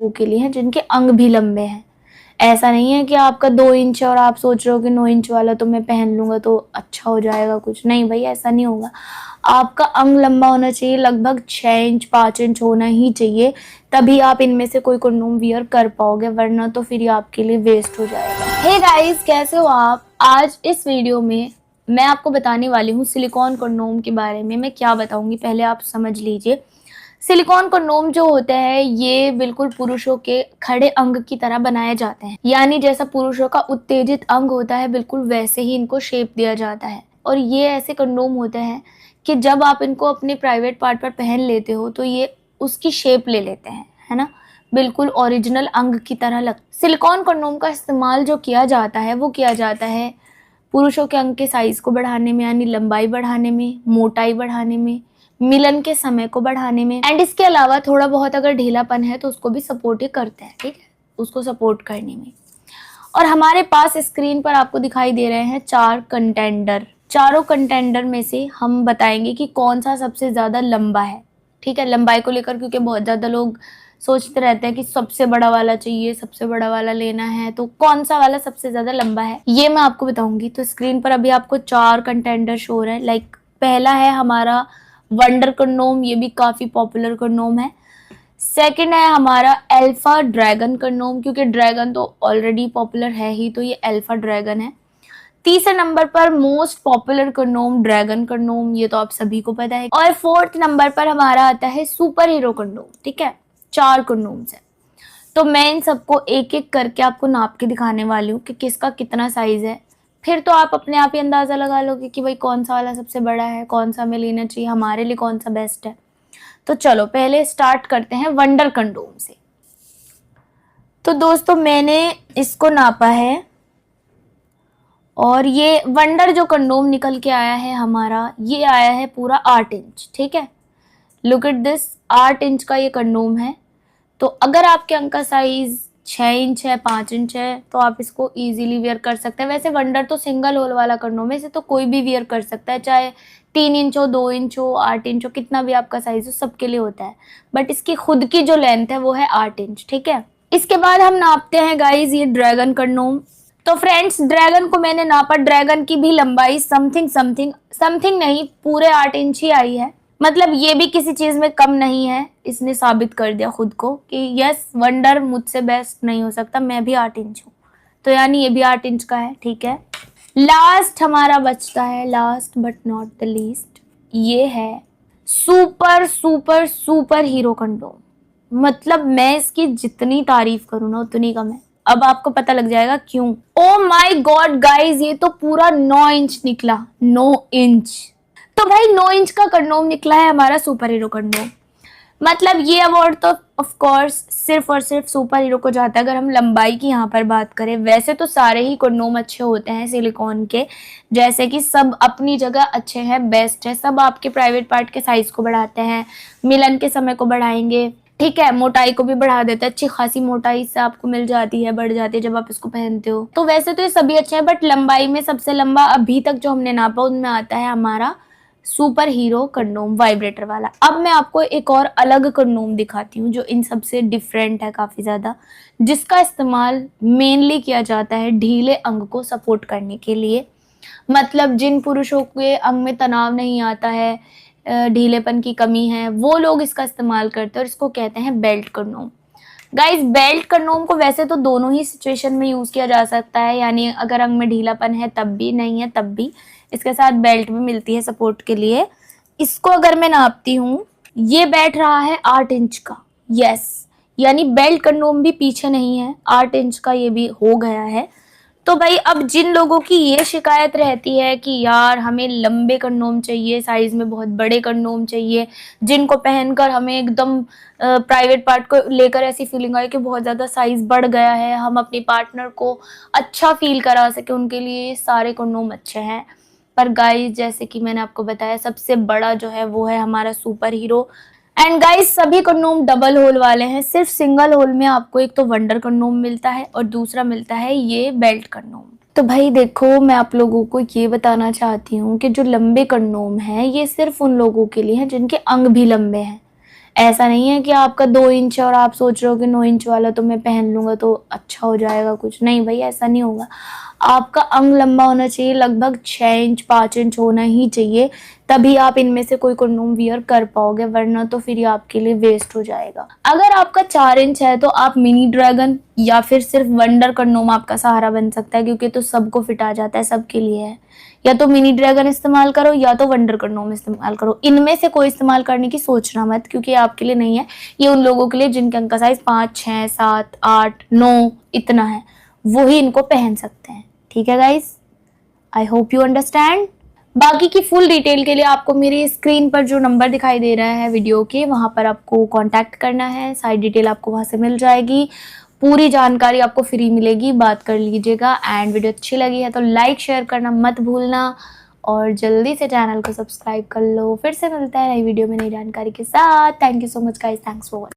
के लिए हैं जिनके अंग भी लंबे हैं। ऐसा नहीं है कि आपका 2 इंच है और आप सोच रहे हो कि 9 इंच वाला तो मैं पहन लूंगा तो अच्छा हो जाएगा, कुछ नहीं भाई, ऐसा नहीं होगा। आपका अंग लंबा होना चाहिए, लगभग 6 इंच 5 इंच होना ही चाहिए, तभी आप इनमें से कोई कंडोम वियर कर पाओगे, वरना तो फिर ये आपके लिए वेस्ट हो जाएगा। हे गाइस, कैसे हो आप? आज इस वीडियो में मैं आपको बताने वाली हूँ सिलिकॉन कंडोम के बारे में। मैं क्या बताऊंगी पहले आप समझ लीजिए। सिलिकॉन कंडोम जो होते हैं ये बिल्कुल पुरुषों के खड़े अंग की तरह बनाए जाते हैं, यानी जैसा पुरुषों का उत्तेजित अंग होता है बिल्कुल वैसे ही इनको शेप दिया जाता है। और ये ऐसे कंडोम होते हैं कि जब आप इनको अपने प्राइवेट पार्ट पर पहन लेते हो तो ये उसकी शेप ले लेते हैं, है ना, बिल्कुल ओरिजिनल अंग की तरह लगता। सिलिकॉन कंडोम का इस्तेमाल जो किया जाता है वो किया जाता है पुरुषों के अंग के साइज को बढ़ाने में, यानी लंबाई बढ़ाने में, मोटाई बढ़ाने में, मिलन के समय को बढ़ाने में, एंड इसके अलावा थोड़ा बहुत अगर ढीलापन है तो उसको भी सपोर्ट ही करते हैं, ठीक है, उसको सपोर्ट करने में। और हमारे पास स्क्रीन पर आपको दिखाई दे रहे हैं 4 कंटेंडर। चारों कंटेंडर में से हम बताएंगे कि कौन सा सबसे ज्यादा लंबा है, ठीक है, लंबाई को लेकर, क्योंकि बहुत ज्यादा लोग सोचते रहते हैं कि सबसे बड़ा वाला चाहिए, सबसे बड़ा वाला लेना है, तो कौन सा वाला सबसे ज्यादा लंबा है ये मैं आपको बताऊंगी। तो स्क्रीन पर अभी आपको 4 कंटेंडर शो हो रहे हैं। लाइक पहला है हमारा वंडर कंडोम, ये भी काफी पॉपुलर कंडोम है। सेकंड है हमारा अल्फा ड्रैगन कंडोम, क्योंकि ड्रैगन तो ऑलरेडी पॉपुलर है ही, तो ये अल्फा ड्रैगन है। तीसरे नंबर पर most popular condom dragon condom, ये तो आप सभी को पता है। और फोर्थ नंबर पर हमारा आता है सुपर हीरो कंडोम, ठीक है। 4 कंडोम्स है, तो मैं इन सबको एक एक करके आपको नाप के दिखाने वाली हूँ कि किसका कितना साइज है। फिर तो आप अपने आप ही अंदाजा लगा लोगे कि भाई कौन सा वाला सबसे बड़ा है, कौन सा हमें लेना चाहिए, हमारे लिए कौन सा बेस्ट है। तो चलो पहले स्टार्ट करते हैं वंडर कंडोम से। तो दोस्तों मैंने इसको नापा है और ये वंडर जो कंडोम निकल के आया है हमारा, ये आया है पूरा 8 इंच, ठीक है। लुक एट दिस, 8 इंच का ये कंडोम है। तो अगर आपके अंग का साइज 6 इंच है, 5 इंच है, तो आप इसको इजीली वियर कर सकते हैं। वैसे वंडर तो सिंगल होल वाला कंडोम है, इसे तो कोई भी वियर कर सकता है, चाहे 3 इंच हो, 2 इंच हो, 8 इंच हो, कितना भी आपका साइज हो, सबके लिए होता है। बट इसकी खुद की जो लेंथ है वो है 8 इंच, ठीक है। इसके बाद हम नापते हैं गाइज ये ड्रैगन कंडोम। तो फ्रेंड्स ड्रैगन को मैंने नापा, ड्रैगन की भी लंबाई समथिंग समथिंग समथिंग नहीं, पूरे 8 इंच ही आई है। मतलब ये भी किसी चीज में कम नहीं है, इसने साबित कर दिया खुद को कि यस वंडर मुझसे बेस्ट नहीं हो सकता, मैं भी 8 इंच हूँ। तो यानी ये भी 8 इंच का है, ठीक है। लास्ट हमारा बचता है, last but not the least, ये है super super super hero condom. मतलब मैं इसकी जितनी तारीफ करूँ ना उतनी कम है। अब आपको पता लग जाएगा क्यों। ओ माय गॉड गाइज, ये तो पूरा 9 इंच निकला, 9 इंच। तो भाई 9 इंच का कंडोम निकला है हमारा सुपर हीरो कंडोम। मतलब ये अवार्ड तो ऑफ कोर्स सिर्फ और सिर्फ सुपर हीरो को जाता है। अगर हम लंबाई की यहाँ पर बात करें, वैसे तो सारे ही कंडोम अच्छे होते हैं सिलिकॉन के, जैसे कि सब अपनी जगह अच्छे हैं, बेस्ट है, सब आपके प्राइवेट पार्ट के साइज को बढ़ाते हैं, मिलन के समय को बढ़ाएंगे, ठीक है, मोटाई को भी बढ़ा देता है, अच्छी खासी मोटाई से आपको मिल जाती है, बढ़ जाती है जब आप इसको पहनते हो। तो वैसे तो ये सभी अच्छे हैं, बट लंबाई में सबसे लंबा अभी तक जो हमने नापा उनमें आता है हमारा सुपर हीरो कंडोम वाइब्रेटर वाला। अब मैं आपको एक और अलग कंडोम दिखाती हूँ जो इन सबसे डिफरेंट है काफी ज्यादा, जिसका इस्तेमाल मेनली किया जाता है ढीले अंग को सपोर्ट करने के लिए। मतलब जिन पुरुषों के अंग में तनाव नहीं आता है, ढीलेपन की कमी है, वो लोग इसका इस्तेमाल करते हैं और इसको कहते हैं belt condom. Guys belt condom को वैसे तो दोनों ही सिचुएशन में यूज किया जा सकता है, यानी अगर अंग में ढीलापन है तब भी, नहीं है तब भी, इसके साथ बेल्ट भी मिलती है सपोर्ट के लिए। इसको अगर मैं नापती हूँ, ये बैठ रहा है 8 इंच का, यस, यानी बेल्ट कंडोम भी पीछे नहीं है, 8 इंच का ये भी हो गया है। तो भाई अब जिन लोगों की ये शिकायत रहती है कि यार हमें लंबे कंडोम चाहिए, साइज में बहुत बड़े कंडोम चाहिए, जिनको पहनकर हमें एकदम प्राइवेट पार्ट को लेकर ऐसी फीलिंग आई कि बहुत ज़्यादा साइज बढ़ गया है, हम अपने पार्टनर को अच्छा फील करा सके, उनके लिए ये सारे कंडोम अच्छे हैं। पर गाइस जैसे कि मैंने आपको बताया, सबसे बड़ा जो है वो है हमारा सुपर हीरो। एंड गाइस सभी कंडोम डबल होल वाले हैं, सिर्फ सिंगल होल में आपको एक तो वंडर कंडोम मिलता है और दूसरा मिलता है ये बेल्ट कंडोम। तो भाई देखो, मैं आप लोगों को ये बताना चाहती हूँ कि जो लंबे कंडोम हैं ये सिर्फ उन लोगों के लिए हैं जिनके अंग भी लंबे हैं। ऐसा नहीं है कि आपका 2 इंच है और आप सोच रहे हो कि 9 इंच वाला तो मैं पहन लूँगा तो अच्छा हो जाएगा कुछ। नहीं भई, ऐसा नहीं होगा। आपका अंग लंबा होना चाहिए, लगभग 6 इंच 5 इंच होना ही चाहिए, तभी आप इनमें से कोई कंडोम वियर कर पाओगे, वरना तो फिर ये आपके लिए वेस्ट हो जाएगा। अगर आपका 4 इंच है तो आप मिनी ड्रैगन या फिर सिर्फ वंडर कंडोम आपका सहारा बन सकता है, क्योंकि तो सबको फिट आ जाता है, सबके लिए है। या तो मिनी ड्रैगन इस्तेमाल करो या तो वंडर कंडोम इस्तेमाल करो। इनमें से कोई इस्तेमाल करने की सोचना मत, क्योंकि ये आपके लिए नहीं है। ये उन लोगों के लिए जिनके अंग का साइज 5, 6, 7, 8, 9 इतना है, वो ही इनको पहन सकते हैं। ठीक है guys, I hope you understand. बाकी की फुल डिटेल के लिए आपको मेरी स्क्रीन पर जो नंबर दिखाई दे रहा है वीडियो के, वहां पर आपको कांटेक्ट करना है। सारी डिटेल आपको वहां से मिल जाएगी, पूरी जानकारी आपको फ्री मिलेगी, बात कर लीजिएगा। एंड वीडियो अच्छी लगी है तो लाइक शेयर करना मत भूलना, और जल्दी से चैनल को सब्सक्राइब कर लो। फिर से मिलता है नई वीडियो में नई जानकारी के साथ। Thank you so much guys, thanks for watching.